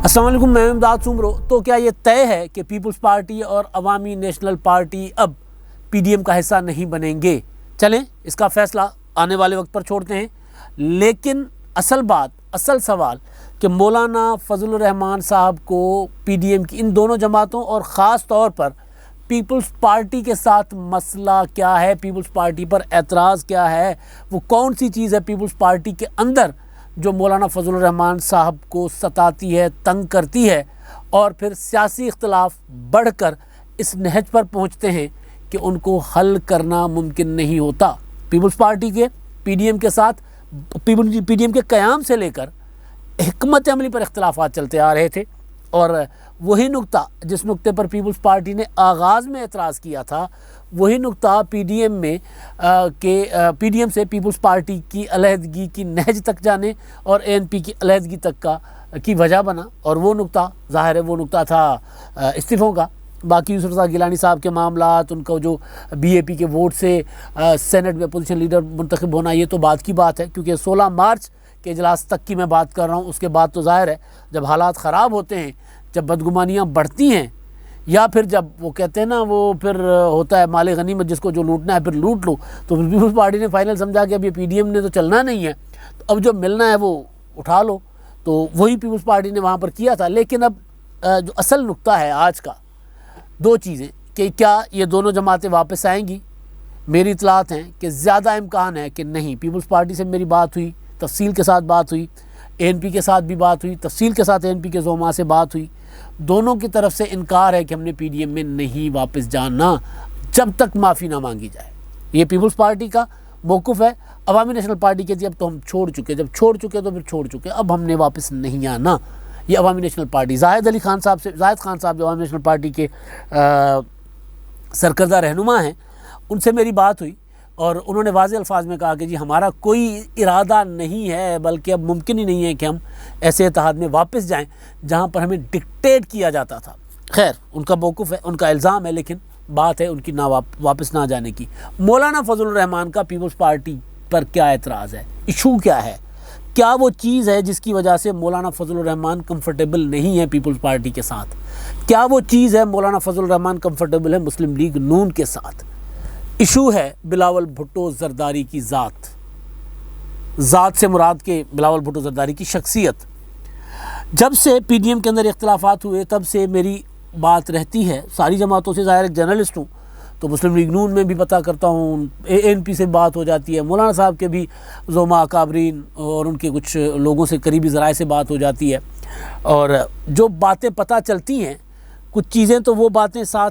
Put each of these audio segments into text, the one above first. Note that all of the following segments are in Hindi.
अस्सलाम वालेकुम, मैं इमदाद सुमरो। तो क्या ये तय है कि पीपल्स पार्टी और अवामी नेशनल पार्टी अब पीडीएम का हिस्सा नहीं बनेंगे? चलें इसका फ़ैसला आने वाले वक्त पर छोड़ते हैं। लेकिन असल सवाल कि मौलाना फजलुर रहमान साहब को पीडीएम की इन दोनों जमातों और ख़ास तौर पर पीपल्स पार्टी के साथ मसला क्या है, पीपल्स पार्टी पर एतराज़ क्या है, वो कौन सी चीज़ है पीपल्स पार्टी के अंदर जो मौलाना फजलुर रहमान साहब को सताती है, तंग करती है और फिर सियासी इख्तलाफ बढ़कर इस नहज पर पहुंचते हैं कि उनको हल करना मुमकिन नहीं होता। पीपल्स पार्टी के पीडीएम के साथ पीडीएम के क़याम से लेकर हिकमत अमली पर इख्तलाफात चलते आ रहे थे और वही नुक्ता जिस नुक्ते पर पीपल्स पार्टी ने आगाज़ में एतराज़ किया था, वही नुक्ता पीडीएम से पीपल्स पार्टी की अलहदगी की नहज तक जाने और एएनपी की अलहदगी तक की वजह बना। और वो नुक्ता ज़ाहिर है वो नुक्ता था इस्तीफ़ों का। बाकी यूसुफ रज़ा गिलानी साहब के मामलात, उनका जो बीएपी के वोट से सेनेट में अपोजिशन लीडर मुंतखब होना, ये तो बात की बात है क्योंकि 16 मार्च के इजलास तक की मैं बात कर रहा हूँ। उसके बाद तो ज़ाहिर है जब हालात ख़राब होते हैं, जब बदगुमानियाँ बढ़ती हैं, या फिर जब वो कहते हैं ना वो फिर होता है माले गनीमत, जिसको जो लूटना है फिर लूट लो, तो फिर पीपल्स पार्टी ने फाइनल समझा कि अब ये पीडीएम ने तो चलना नहीं है, तो अब जो मिलना है वो उठा लो। तो वही पीपल्स पार्टी ने वहाँ पर किया था। लेकिन अब जो असल नुक्ता है आज का, दो चीज़ें कि क्या ये दोनों जमातें वापस आएंगी। मेरी इतलात हैं कि ज़्यादा इम्कान है कि नहीं। पीपल्स पार्टी से मेरी बात हुई, तफसील के साथ बात हुई, एएनपी के साथ भी बात हुई, तफसील के साथ एएनपी के ज़ोमा से बात हुई। दोनों की तरफ से इनकार है कि हमने पीडीएम में नहीं वापस जाना जब तक माफ़ी ना मांगी जाए। ये पीपल्स पार्टी का मौक़िफ़ है। अवामी नेशनल पार्टी कहती है अब तो हम छोड़ चुके, जब छोड़ चुके तो फिर छोड़ चुके, अब हमने वापस नहीं आना। ये अवामी नेशनल पार्टी जाहिद खान साहब जो अवामी नेशनल पार्टी के सरकर्दा रहनुमा हैं, उनसे मेरी बात हुई और उन्होंने वाज़ेह अल्फाज में कहा कि जी हमारा कोई इरादा नहीं है, बल्कि अब मुमकिन ही नहीं है कि हम ऐसे इत्तेहाद में वापस जाएं जहां पर हमें डिक्टेट किया जाता था। खैर, उनका मौक़िफ़ है, उनका इल्ज़ाम है, लेकिन बात है उनकी वापस ना जाने की। मौलाना फजलुर रहमान का पीपल्स पार्टी पर क्या एतराज़ है, इशू क्या है, क्या वो चीज़ है जिसकी वजह से मौलाना फजलुर रहमान कंफर्टेबल नहीं है पीपल्स पार्टी के साथ? क्या वो चीज़ है मौलाना फजलुर रहमान कंफर्टेबल है मुस्लिम लीग नून के साथ? इशू है बिलावल भुट्टो ज़रदारी की ज़ात से मुराद के बिलावल भुट्टो ज़रदारी की शख्सियत। जब से पीडीएम के अंदर इख्तलाफात हुए तब से मेरी बात रहती है सारी जमातों से। ज़ाहिर एक जर्नलिस्ट हूँ तो मुस्लिम लीग नून में भी पता करता हूँ, एएनपी से बात हो जाती है, मौलाना साहब के भी ज़ोमा अकाबरीन और उनके कुछ लोगों से करीबी ज़राए से बात हो जाती है। और जो बातें पता चलती हैं, कुछ चीज़ें तो वो बातें साथ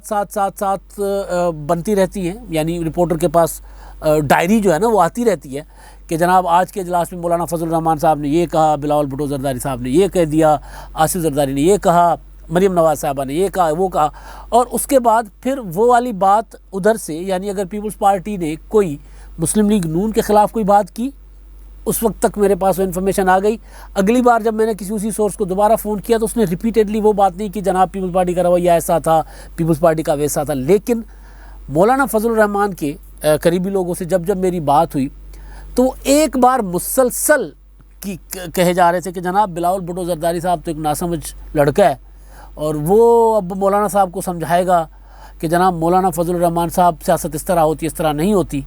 बनती रहती हैं। यानी रिपोर्टर के पास डायरी जो है ना वो आती रहती है कि जनाब आज के इजलास में मौलाना फजलुर रहमान साहब ने ये कहा, बिलावल भुट्टो ज़रदारी साहब ने ये कह दिया, आसिफ ज़रदारी ने ये कहा, मरीम नवाज़ साहबा ने ये कहा, वो कहा। और उसके बाद फिर वो वाली बात उधर से, यानी अगर पीपल्स पार्टी ने कोई मुस्लिम लीग नून के ख़िलाफ़ कोई बात की, उस वक्त तक मेरे पास वो इन्फॉर्मेशन आ गई। अगली बार जब मैंने किसी उसी सोर्स को दोबारा फ़ोन किया तो उसने रिपीटेडली वो बात नहीं कि जनाब पीपल्स पार्टी का रवैया ऐसा था, पीपल्स पार्टी का वैसा था। लेकिन मौलाना फजलुर रहमान के करीबी लोगों से जब मेरी बात हुई तो एक बार मुसलसल की कहे जा रहे थे कि जनाब बिलावल भुट्टो ज़रदारी साहब तो एक नासमझ लड़का है और वो अब मौलाना साहब को समझाएगा कि जनाब मौलाना फजलुर रहमान साहब सियासत इस तरह होती, इस तरह नहीं होती।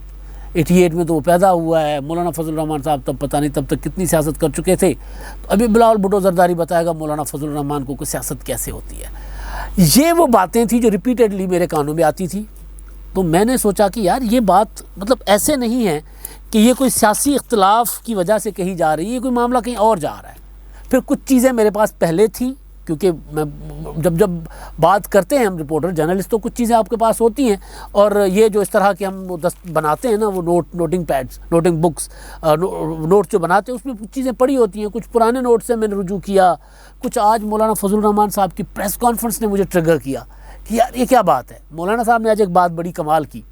88 में तो वो पैदा हुआ है, मौलाना फजलुर रहमान साहब तब पता नहीं तब तक कितनी सियासत कर चुके थे। तो अभी बिलावल भुट्टो ज़रदारी बताएगा मौलाना फजलुर रहमान को सियासत कैसे होती है। ये वो बातें थी जो रिपीटेडली मेरे कानों में आती थी। तो मैंने सोचा कि यार ये बात मतलब ऐसे नहीं है कि ये कोई सियासी इख्तलाफ की वजह से कही जा रही है, कोई मामला कहीं और जा रहा है। फिर कुछ चीज़ें मेरे पास पहले थी, क्योंकि मैं जब बात करते हैं हम रिपोर्टर जर्नलिस्ट तो कुछ चीज़ें आपके पास होती हैं। और ये जो इस तरह के हम बनाते हैं ना वो noting pads, noting books, notes जो बनाते हैं उसमें कुछ चीज़ें पड़ी होती हैं। कुछ पुराने नोट से मैंने रुजू किया, कुछ आज मौलाना फजलुर रहमान साहब की प्रेस कॉन्फ्रेंस ने मुझे ट्रिगर किया कि यार ये क्या बात है। मौलाना साहब ने आज एक बात बड़ी कमाल की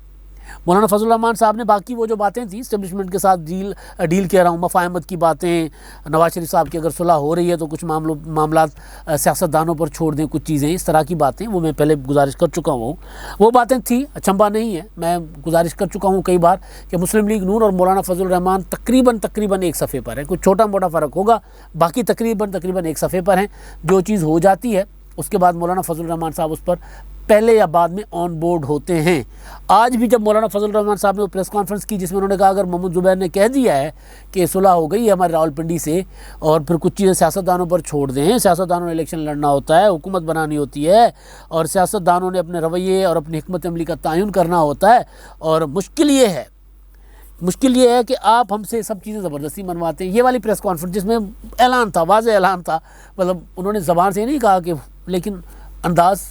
मौलाना फजल रहमान साहब ने बाकी वो जो बातें थी इस्टेब्लिशमेंट के साथ डील कह रहा हूँ, मफाहमत की बातें, नवाज शरीफ साहब की अगर सुलह हो रही है तो कुछ मामलात सियासतदानों पर छोड़ दें, कुछ चीज़ें इस तरह की बातें, वो मैं पहले गुजारिश कर चुका हूँ। वो बातें थी, अचंभा नहीं है, मैं गुजारिश कर चुका हूँ कई बार कि मुस्लिम लीग नून और मौलाना फजल रहमान तकरीबन एक सफ़े पर है, कुछ छोटा मोटा फ़र्क होगा, बाकी तकरीबन एक सफ़े पर हैं। जो चीज़ हो जाती है उसके बाद मौलाना फजल रहमान साहब उस पर पहले या बाद में ऑन बोर्ड होते हैं। आज भी जब मौलाना फजल रहमान साहब ने वो प्रेस कॉन्फ्रेंस की जिसमें उन्होंने कहा अगर मोहम्मद जुबैर ने कह दिया है कि सुलह हो गई है हमारे रावलपिंडी से और फिर कुछ चीज़ें सियासतदानों पर छोड़ दें, सियासतदानों ने इलेक्शन लड़ना होता है, हुकूमत बनानी होती है और सियासतदानों ने अपने रवैये और अपनी हिकमत अमली का तयन करना होता है, और मुश्किल ये है कि आप हमसे सब चीज़ें ज़बरदस्ती मनवाते हैं। ये वाली प्रेस कॉन्फ्रेंस जिसमें ऐलान था, वाज़ेह ऐलान था, मतलब उन्होंने ज़बान से नहीं कहा कि, लेकिन अंदाज़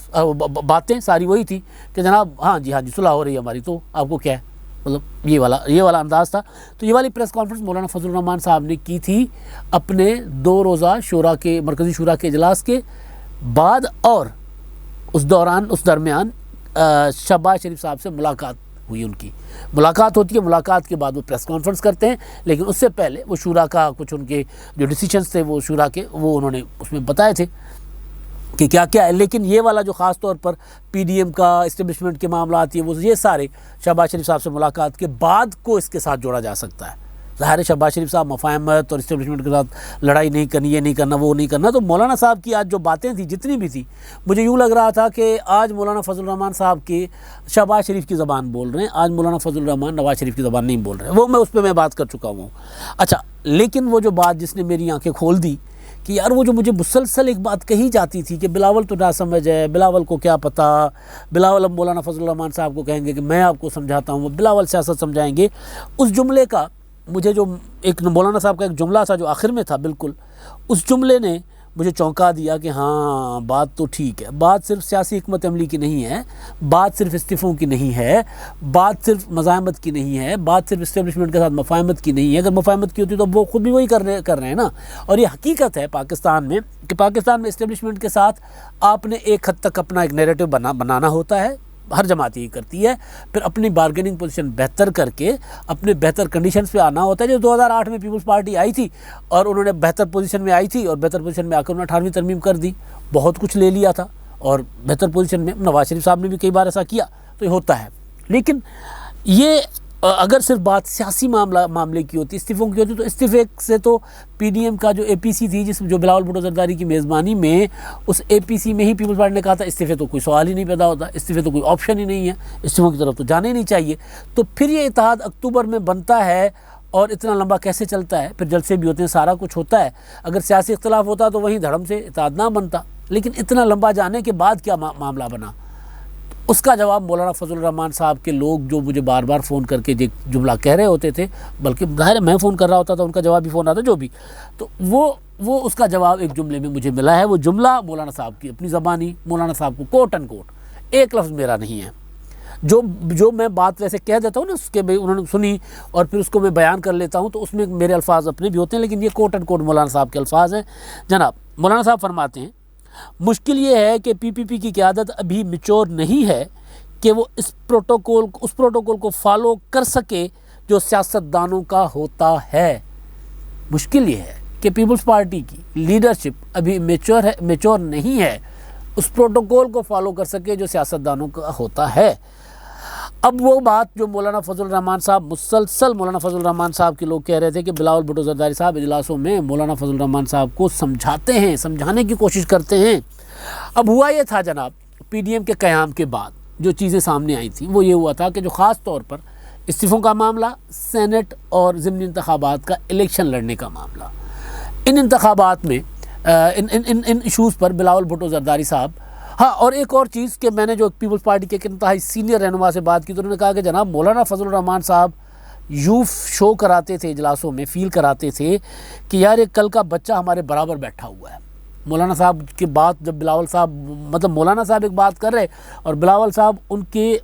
बातें सारी वही थी कि जनाब हाँ जी सुलह हो रही है हमारी, तो आपको क्या है, मतलब ये वाला अंदाज़ था। तो ये वाली प्रेस कॉन्फ्रेंस मौलाना फजल रहमान साहब ने की थी अपने 2 रोज़ा शूरा के मरकज़ी शूरा के इजलास के बाद, और उस दरमियान शहबाज शरीफ साहब से मुलाकात हुई, उनकी मुलाकात होती है, मुलाकात के बाद वो प्रेस कॉन्फ्रेंस करते हैं, लेकिन उससे पहले वो शूरा का कुछ उनके जो डिसीजंस थे वो शूरा के वो उन्होंने उसमें बताए थे कि क्या क्या है। लेकिन ये वाला जो ख़ास तौर पर पीडीएम का इस्टेब्लिशमेंट के मामला आती है वो ये सारे शहबाज शरीफ साहब से मुलाकात के बाद को इसके साथ जोड़ा जा सकता है। ज़ाहिर है शहबाज शरीफ साहब मफाहमत और इस्टेब्लिशमेंट के साथ लड़ाई नहीं करनी, ये नहीं करना, वो नहीं करना। तो मौलाना साहब की आज जो बातें थी जितनी भी थी, मुझे यूँ लग रहा था कि आज मौलाना फजल रहमान साहब के शहबाज शरीफ की ज़बान बोल रहे हैं, आज मौलाना फजल रहमान नवाज शरीफ की ज़बान नहीं बोल रहे हैं। वो मैं उस पर मैं बात कर चुका हूँ। अच्छा, लेकिन वो जो बात जिसने मेरी आँखें खोल दी कि यार वो जो मुझे मुसलसल एक बात कही जाती थी कि बिलावल तो ना समझ है, बिलावल को क्या पता, बिलावल अब मौलाना फजल रहमान साहब को कहेंगे कि मैं आपको समझाता हूँ, वो बिलावल सियासत समझाएंगे। उस जुमले का मुझे जो एक मौलाना साहब का एक जुमला था जो आखिर में था, बिल्कुल उस जुमले ने मुझे चौंका दिया कि हाँ बात तो ठीक है, बात सिर्फ सियासी हिकमत अमली की नहीं है, बात सिर्फ इस्तीफ़ों की नहीं है, बात सिर्फ मज़ाहमत की नहीं है, बात सिर्फ इस्टेब्लिशमेंट के साथ मफाहमत की नहीं है। अगर मफाहमत की होती तो वो खुद भी वही कर रहे हैं ना। और ये हकीकत है पाकिस्तान में कि पाकिस्तान में इस्टेब्लिशमेंट के साथ आपने एक हद तक अपना एक नैरेटिव बनाना होता है, हर जमात यही करती है, फिर अपनी बार्गेनिंग पोजीशन बेहतर करके अपने बेहतर कंडीशंस पे आना होता है। जो 2008 में पीपल्स पार्टी आई थी और उन्होंने बेहतर पोजीशन में आई थी और बेहतर पोजीशन में आकर उन्होंने 18वीं तरमीम कर दी, बहुत कुछ ले लिया था और बेहतर पोजीशन में नवाज शरीफ साहब ने भी कई बार ऐसा किया, तो ये होता है। लेकिन ये अगर सिर्फ बात सियासी मामले की होती, इस्तीफ़ों की होती, तो इस्तीफ़े से तो पीडीएम का जो एपीसी थी जिसमें जो बिलावल भुट्टो जरदारी की मेज़बानी में, उस एपीसी में ही पीपल्स पार्टी ने कहा था इस्तीफ़े तो कोई सवाल ही नहीं पैदा होता, इस्तीफ़े तो कोई ऑप्शन ही नहीं है, इस्तीफ़ों की तरफ तो जाने ही नहीं चाहिए। तो फिर ये इत्तेहाद अक्टूबर में बनता है और इतना लंबा कैसे चलता है, फिर जलसे भी होते हैं, सारा कुछ होता है। अगर सियासी इख्तलाफ होता तो वहीं धड़म से इत्तेहाद ना बनता, लेकिन इतना लंबा जाने के बाद क्या मामला बना, उसका जवाब मौलाना फजल रहमान साहब के लोग जो मुझे बार बार फ़ोन करके जुमला कह रहे होते थे, बल्कि ज़ाहिर है मैं फ़ोन कर रहा होता था, उनका जवाब भी फ़ोन आता जो भी, तो वो उसका जवाब एक जुमले में मुझे मिला है। वो जुमला मौलाना साहब की अपनी ज़बानी, मौलाना साहब को कोट एंड कोट, एक लफ्ज़ मेरा नहीं है। जो मैं बात वैसे कह देता हूँ ना, उसके उन्होंने सुनी और फिर उसको मैं बयान कर लेता हूँ, तो उसमें मेरे अल्फाज अपने भी होते हैं, लेकिन ये कोट एंड कोट मौलाना साहब के अल्फाज हैं। जनाब मौलाना साहब फरमाते हैं, मुश्किल ये है कि पीपीपी की क़यादत अभी मैच्योर नहीं है कि वो उस प्रोटोकॉल को फॉलो कर सके जो सियासतदानों का होता है। मुश्किल ये है कि पीपल्स पार्टी की लीडरशिप अभी मैच्योर नहीं है, उस प्रोटोकॉल को फॉलो कर सके जो सियासतदानों का होता है। अब वो बात जो मौलाना फजल रहमान साहब मुसलसल मौलाना फजल रहमान साहब के लोग कह रहे थे कि बिलावल भुट्टो जरदारी साहब इजलासों में मौलाना फजल रहमान साहब को समझाते हैं, समझाने की कोशिश करते हैं। अब हुआ ये था जनाब, पीडीएम के क़याम के बाद जो चीज़ें सामने आई थी वो ये हुआ था कि जो ख़ास तौर पर इस्तीफ़ों का मामला, सेनेट और ज़िमनी इंतखाबात का इलेक्शन लड़ने का मामला, इन इंतखाबात में इन इशूज़ पर बिलावल भुट्टो जरदारी साहब, हाँ और एक और चीज़ कि मैंने जो पीपल्स पार्टी के इंतहाई सीनियर रहनुमा से बात की तो उन्होंने कहा कि जनाब मौलाना फजल रहमान साहब यूँ शो कराते थे, इजलासों में फील कराते थे कि यार एक कल का बच्चा हमारे बराबर बैठा हुआ है। मौलाना साहब की बात जब बिलावल साहब, मतलब मौलाना साहब एक बात कर रहे और बिलावल साहब उनके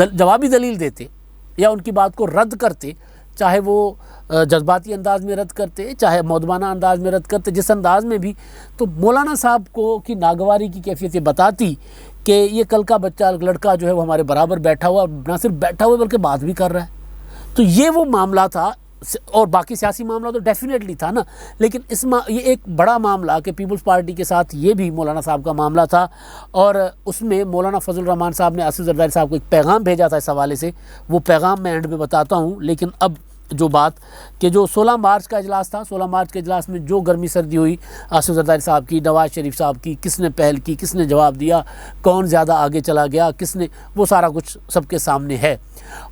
जवाबी दलील देते या उनकी बात को रद्द करते, चाहे वो जज्बाती अंदाज में रद्द करते, चाहे मौदबाना अंदाज में रद्द करते, जिस अंदाज में भी, तो मौलाना साहब को की नागवारी की कैफियत ये बताती कि ये कल का बच्चा लड़का जो है वो हमारे बराबर बैठा हुआ, ना सिर्फ बैठा हुआ बल्कि बात भी कर रहा है। तो ये वो मामला था, और बाकी सियासी मामला तो डेफिनेटली था ना, लेकिन ये एक बड़ा मामला कि पीपल्स पार्टी के साथ ये भी मौलाना साहब का मामला था, और उसमें मौलाना फजल रहमान साहब ने आसिफ जरदारी साहब को एक पैगाम भेजा था इस हवाले से। वो पैगाम मैं एंड में बताता हूँ। लेकिन अब जो बात कि जो 16 मार्च का इजलास था, 16 मार्च के इजलास में जो गर्मी सर्दी हुई आसिफ जरदारी साहब की, नवाज शरीफ साहब की, किसने पहल की, किसने जवाब दिया, कौन ज़्यादा आगे चला गया, किसने, वो सारा कुछ सबके सामने है।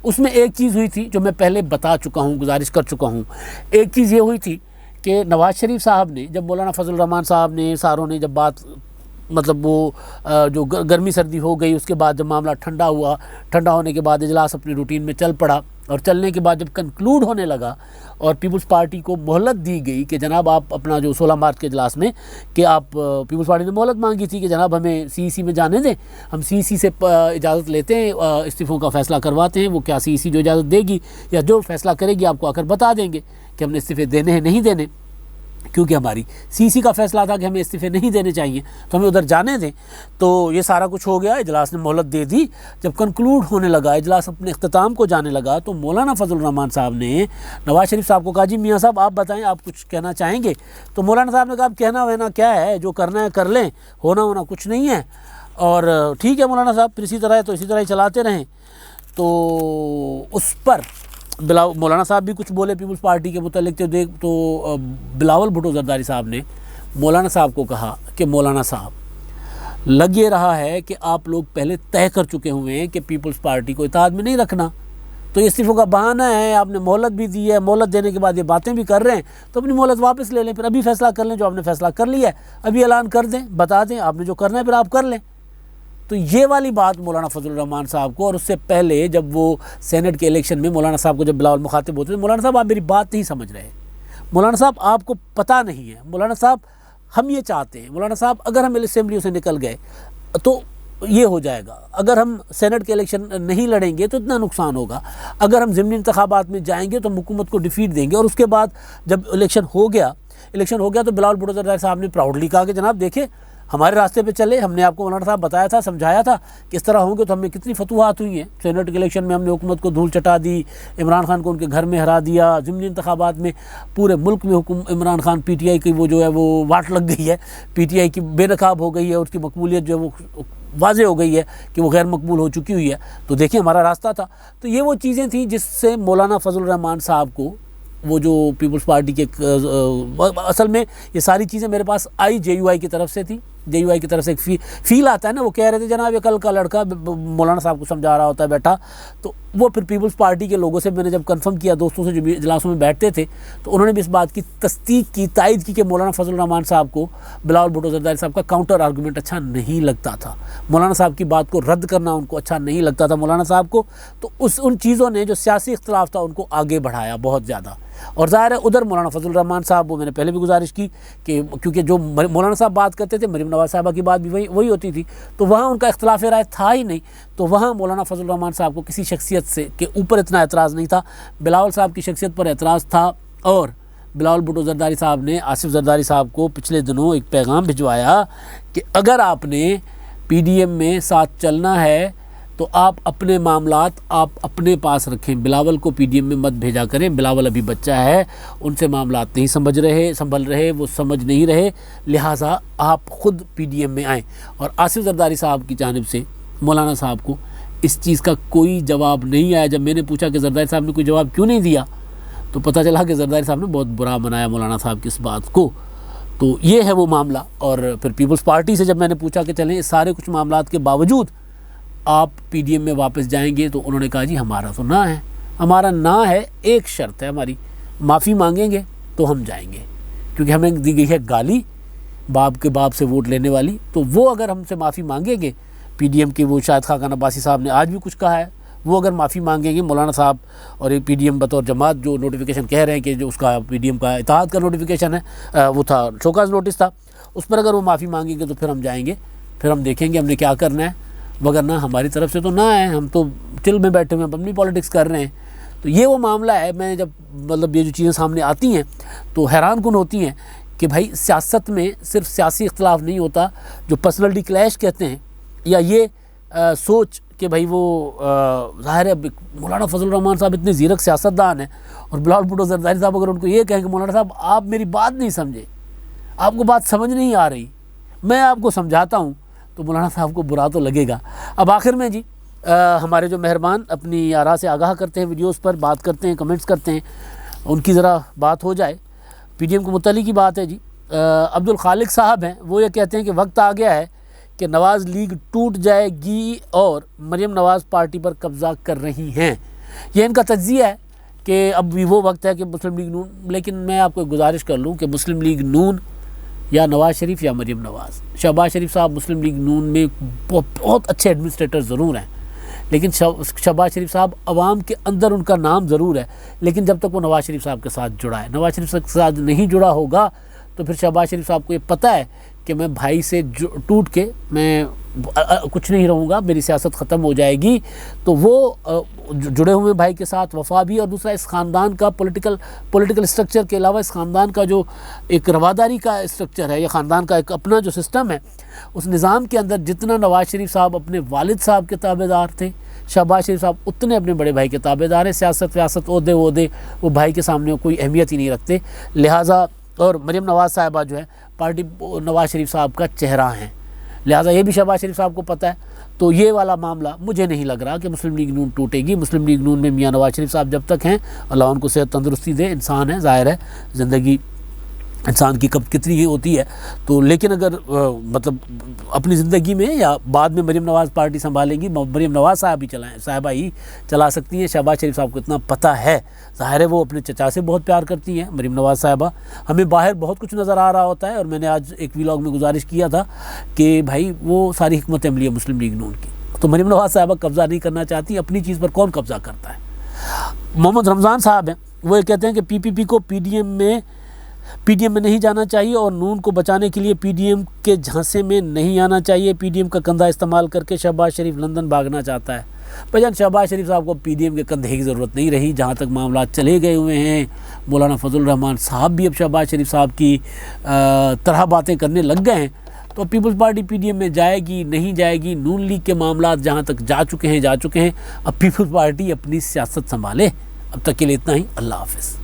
उसमें एक चीज़ हुई थी जो मैं पहले बता चुका हूँ, गुजारिश कर चुका हूँ। एक चीज़ ये हुई थी कि नवाज शरीफ साहब ने, जब मौलाना फजल रहमान साहब ने, सारों ने जब बात, मतलब वो जो गर्मी सर्दी हो गई, उसके बाद जब मामला ठंडा हुआ, ठंडा होने के बाद इजलास अपनी रूटीन में चल पड़ा, और चलने के बाद जब कंक्लूड होने लगा और पीपल्स पार्टी को मोहलत दी गई कि जनाब आप अपना जो 16 मार्च के इजलास में, कि आप पीपल्स पार्टी ने मोहलत मांगी थी कि जनाब हमें सीईसी में जाने दें, हम सीईसी से इजाज़त लेते हैं, इस्तीफ़ों का फ़ैसला करवाते हैं, वो क्या सीईसी जो इजाज़त देगी या जो फ़ैसला करेगी आपको आकर बता देंगे कि हमने इस्तीफ़े देने हैं नहीं देने, क्योंकि हमारी सीईसी का फ़ैसला था कि हमें इस्तीफ़े नहीं देने चाहिए, तो हमें उधर जाने दें। तो ये सारा कुछ हो गया, इजलास ने मोहलत दे दी। जब कंक्लूड होने लगा, इजलास अपने इख्तिताम को जाने लगा, तो मौलाना फजल रहमान साहब ने नवाज शरीफ साहब को कहा, जी मियाँ साहब आप बताएं, आप कुछ कहना चाहेंगे? तो मौलाना साहब ने कहा, कहना वहना क्या है, जो करना है कर लें, होना होना कुछ नहीं है, और ठीक है मौलाना साहब, फिर इसी तरह है तो इसी तरह ही चलाते रहें। तो उस पर मौलाना साहब भी कुछ बोले पीपल्स पार्टी के मुतालिक। तो बिलावल भुट्टो जरदारी साहब ने मौलाना साहब को कहा कि मौलाना साहब, लग ये रहा है कि आप लोग पहले तय कर चुके हुए हैं कि पीपल्स पार्टी को इत्तेहाद में नहीं रखना, तो ये इस्तीफ़ों का बहाना है, आपने मोहलत भी दी है, मोहलत देने के बाद ये बातें भी कर रहे हैं, तो अपनी मोहलत वापस ले लें, फिर अभी फ़ैसला कर लें, जो आपने फ़ैसला कर लिया है अभी ऐलान कर दें, बता दें आपने जो करना है, फिर आप कर लें। तो ये वाली बात मौलाना फजल रहमान साहब को, और उससे पहले जब वो सेनेट के इलेक्शन में मौलाना साहब को जब बिलावल मुखातिब होते थे, मौलाना साहब आप मेरी बात नहीं समझ रहे, मौलाना साहब आपको पता नहीं है, मौलाना साहब हम ये चाहते हैं, मौलाना साहब अगर हम असेंबलियों से निकल गए तो ये हो जाएगा, अगर हम सेनेट के इलेक्शन नहीं लड़ेंगे तो इतना नुकसान होगा, अगर हम ज़िमनी इंतखाबात में जाएंगे तो हम हुकूमत को डिफीट देंगे। और उसके बाद जब इलेक्शन हो गया तो बिलावल भुट्टो जरदारी साहब ने प्राउडली कहा कि जनाब देखिए हमारे रास्ते पे चले, हमने आपको मौलाना साहब बताया था, समझाया था किस तरह होंगे, तो हमें कितनी फतूहात हुई हैं। सेनेट के इलेक्शन में हमने हुकूमत को धूल चटा दी, इमरान खान को उनके घर में हरा दिया, ज़िमनी इंतखाबात में पूरे मुल्क में इमरान खान पीटीआई की वो जो है वो वाट लग गई है, पीटीआई की बेनकाब हो गई है, उसकी मकबूलियत जो है वो वाज़े हो गई है कि वो गैर मकबूल हो चुकी हुई है। तो देखिए हमारा रास्ता था। तो ये वो चीज़ें थी जिससे मौलाना फजल रहमान साहब को, वो जो पीपल्स पार्टी के असल में ये सारी चीज़ें मेरे पास आई जेयूआई की तरफ से थी, जेयूआई की तरफ से एक फील आता है ना, वो कह रहे थे जनाब ये कल का लड़का मौलाना साहब को समझा रहा होता है बैठा। तो वो फिर पीपल्स पार्टी के लोगों से मैंने जब कंफर्म किया, दोस्तों से जो भी इजलासों में बैठते थे, तो उन्होंने भी इस बात की तस्दीक की, तायद की कि मौलाना फजल रहमान साहब को बिलावल भुट्टो जरदारी साहब का काउंटर आर्गूमेंट अच्छा नहीं लगता था, मौलाना साहब की बात को रद्द करना उनको अच्छा नहीं लगता था मौलाना साहब को। तो उन चीज़ों ने जो सियासी इख्तलाफ था उनको आगे बढ़ाया बहुत ज़्यादा। और ज़ाहिर है उधर मौलाना फजल रहमान साहब, वो मैंने पहले भी गुजारिश की कि क्योंकि जो मौलाना साहब बात करते थे, मरीम नवाज साहबा की बात भी वही होती थी, तो वहाँ उनका इख्तलाफ राय था ही नहीं। तो वहाँ मौलाना फजल रहमान साहब को किसी शख्सियत से के ऊपर इतना एतराज़ नहीं था, बिलावल साहब की शख्सियत पर एतराज़ था। और बिलावल भुट्टो जरदारी साहब ने आसिफ जरदारी साहब को पिछले दिनों एक पैगाम भिजवाया कि अगर आपने पीडीएम में साथ चलना है तो आप अपने मामलात आप अपने पास रखें, बिलावल को पीडीएम में मत भेजा करें, बिलावल अभी बच्चा है, उनसे मामलात नहीं संभल रहे, वो समझ नहीं रहे, लिहाजा आप ख़ुद पीडीएम में आएँ। और आसिफ जरदारी साहब की जानिब से मौलाना साहब को इस चीज़ का कोई जवाब नहीं आया। जब मैंने पूछा कि जरदारी साहब ने कोई जवाब क्यों नहीं दिया, तो पता चला कि जरदारी साहब ने बहुत बुरा मनाया मौलाना साहब की इस बात को। तो ये है वो मामला। और फिर पीपल्स पार्टी से जब मैंने पूछा कि चलें इस सारे कुछ मामलात के बावजूद आप पीडीएम में वापस जाएंगे, तो उन्होंने कहा जी हमारा तो ना है, हमारा ना है, एक शर्त है हमारी, माफ़ी मांगेंगे तो हम जाएंगे, क्योंकि हमें दी गई है गाली बाप के बाप से वोट लेने वाली। तो वो अगर हमसे माफ़ी मांगेंगे, पीडीएम के वो शायद खाकान अब्बासी साहब ने आज भी कुछ कहा है, वो अगर माफ़ी मांगेंगे मौलाना साहब और पीडीएम बतौर जमात जो नोटिफिकेशन कह रहे हैं कि जो उसका पीडीएम का इत्तेहाद का नोटिफिकेशन है, वो था शोकाज नोटिस था, उस पर अगर वो माफ़ी मांगेंगे तो फिर हम जाएंगे, फिर हम देखेंगे हमने क्या करना है, वगरना हमारी तरफ से तो ना है, हम तो चिल में बैठे हुए हैं, अपनी पॉलिटिक्स कर रहे हैं। तो ये वो मामला है। मैं जब मतलब ये जो चीज़ें सामने आती हैं तो हैरान कुन होती हैं कि भाई सियासत में सिर्फ सियासी इख्तलाफ नहीं होता, जो पर्सनलिटी क्लैश कहते हैं या ये सोच कि भाई वो ज़ाहिर है मौलाना फजल रहमान साहब इतने ज़ीरक सियासतदान हैं और बिलावल भुट्टो ज़रदारी साहब अगर उनको ये कहें कि मौलाना साहब आप मेरी बात नहीं समझे, आपको बात समझ नहीं आ रही, मैं आपको समझाता हूँ, तो मौलाना साहब को बुरा तो लगेगा। अब आखिर में जी हमारे जो मेहरबान अपनी आरा से आगाह करते हैं, वीडियोस पर बात करते हैं, कमेंट्स करते हैं, उनकी ज़रा बात हो जाए। पीडीएम को मुतल्लिक़ की बात है जी। अब्दुल खालिक साहब हैं, वो ये कहते हैं कि वक्त आ गया है कि नवाज़ लीग टूट जाएगी और मरीम नवाज़ पार्टी पर कब्ज़ा कर रही हैं। ये इनका तज्ज़िया है कि अब भी वो वक्त है कि मुस्लिम लीग नून, लेकिन मैं आपको गुजारिश कर लूँ कि मुस्लिम लीग नून या नवाज़ शरीफ या मरीम नवाज़, शहबाज शरीफ साहब मुस्लिम लीग नून में बहुत अच्छे एडमिनिस्ट्रेटर ज़रूर हैं, लेकिन शहबाज शरीफ साहब अवाम के अंदर उनका नाम ज़रूर है, लेकिन जब तक वो नवाज़ शरीफ साहब के साथ जुड़ा है, नवाज़ शरीफ के साथ नहीं जुड़ा होगा तो फिर शहबाज शरीफ साहब को ये पता है कि मैं भाई से टूट के मैं कुछ नहीं रहूँगा, मेरी सियासत ख़त्म हो जाएगी, तो वो जुड़े हुए भाई के साथ वफा भी, और दूसरा इस ख़ानदान का पॉलिटिकल स्ट्रक्चर के अलावा इस ख़ानदान का जो एक रवादारी का स्ट्रक्चर है या ख़ानदान का एक अपना जो सिस्टम है, उस निज़ाम के अंदर जितना नवाज़ शरीफ साहब अपने वालिद साहब के ताबेदार थे, शहबाज शरीफ साहब उतने अपने बड़े भाई के ताबेदार हैं। सियासत व्यासत ओहदे वो भाई के सामने कोई अहमियत ही नहीं रखते, लिहाजा और मरीम नवाज़ साहिबा जो है पार्टी नवाज़ शरीफ साहब का चेहरा हैं, लिहाजा ये भी शहबाज शरीफ साहब को पता है। तो ये वाला मामला मुझे नहीं लग रहा कि मुस्लिम लीग नून टूटेगी। मुस्लिम लीग नून में मियाँ नवाज़ शरीफ साहब जब तक हैं, अल्लाह उनको सेहत तंदुरुस्ती दे, इंसान है, ज़ाहिर है ज़िंदगी इंसान की कब कितनी ही होती है, तो लेकिन अगर मतलब अपनी ज़िंदगी में या बाद में मरीम नवाज़ पार्टी संभालेंगी, मरीम नवाज़ साहिबा ही चला सकती हैं। शहबाज शरीफ साहब को इतना पता है, ज़ाहिर है वो अपने चचा से बहुत प्यार करती हैं मरीम नवाज़ साहिबा। हमें बाहर बहुत कुछ नज़र आ रहा होता है, और मैंने आज एक व्लॉग में गुजारिश किया था कि भाई वो सारी हिकमत अमली है मुस्लिम लीग नून की, तो मरीम नवाज़ साहिबा कब्ज़ा नहीं करना चाहती, अपनी चीज़ पर कौन कब्ज़ा करता है। मोहम्मद रमज़ान साहब हैं, वो ये कहते हैं कि पीपीपी को पीडीएम में नहीं जाना चाहिए और नून को बचाने के लिए पीडीएम के झांसे में नहीं आना चाहिए। पीडीएम का कंधा इस्तेमाल करके शहबाज शरीफ लंदन भागना चाहता है। भाईजान शहबाज शरीफ साहब को पीडीएम के कंधे की ज़रूरत नहीं रही, जहाँ तक मामला चले गए हुए हैं। मौलाना फजल रहमान साहब भी अब शहबाज शरीफ साहब की तरह बातें करने लग गए हैं, तो पीपल्स पार्टी पीडीएम में जाएगी नहीं जाएगी, नून लीग के मामला जहाँ तक जा चुके हैं। अब पीपल्स पार्टी अपनी सियासत संभाले। अब तक के लिए इतना ही, अल्लाह हाफ़िज़।